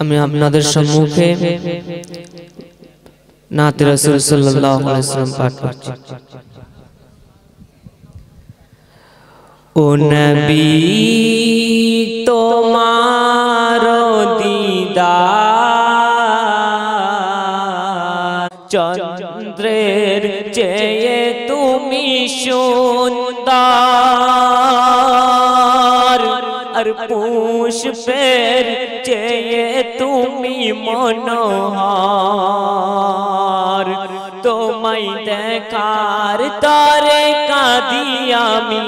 আমি আপনাদের সম্মুখে নাতে রাসূল সাল্লাল্লাহু আলাইহি ওয়াসাল্লাম পাঠ করছি। ও নবী তোমার দিদার চন্দ্রের চেয়ে তুমি সুন্দর, আর পুষ্পের চেয়ে তুমি মনোহর। তোমায় দেখার তরে কাঁদি আমি,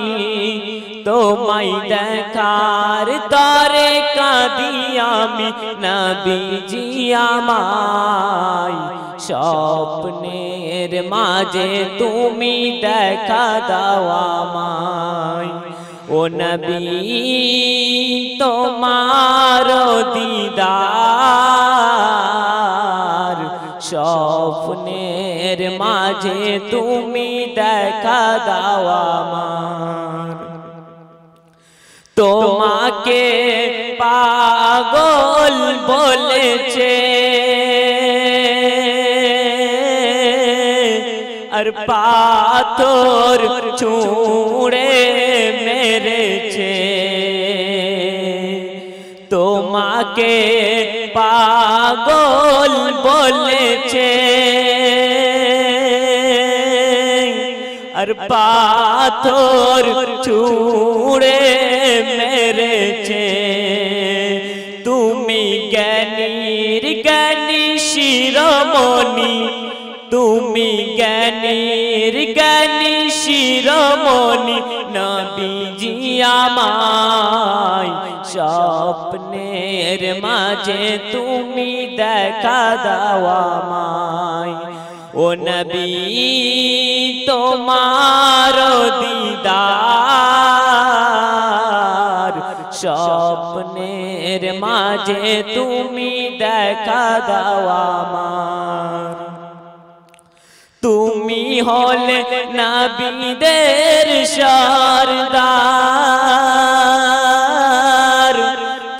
তোমায় দেখার তরে কাঁদি আমি। নবীজি আমায় স্বপ্নের মাঝে তুমি দেখা দাও আমায়। ও নবী তোমার দিদার স্বপ্নের মাঝে তুমি দেখা দাও আমার। তোমাকে পাগল বলেছে আর পাথর ছুঁড়ে মেরেছে। তোমাকে পাগল বলেছে আর পাথর ছুঁড়ে মেরেছে। তুমি জ্ঞানীর জ্ঞানী শিরোমণি, তুমি জ্ঞানীর জ্ঞানী শিরোমণি। নবীজি আমায় স্বপ্নের মাঝে তুমি দেখা দাও আমায়। ও নবী তোমার দিদার স্বপ্নের মাঝে তুমি দেখা দাও আমার। তুমি হলে নবীদের সরদার,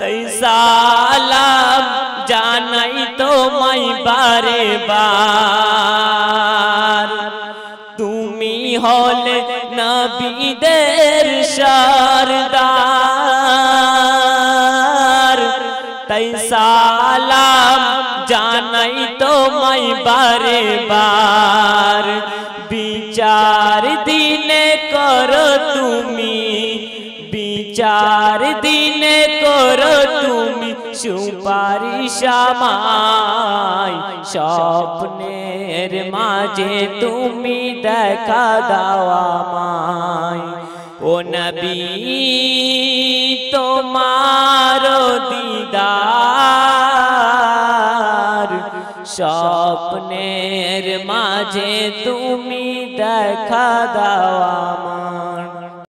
তাই সালাম জানাই তোমায় বারে বার। তুমি হলে নবীদের সরদার, তাই সালাম জানাই তোমায় বারে বার। বিচার দিনে করো তুমি, বিচার দিনে করো তুমি সুপারিশ আমায়। স্বপ্নের মাঝে তুমি দেখা দাও আমায়। ও নবী তোমার দিদার স্বপ্নের মাঝে তুমি দেখা দাও আমায়।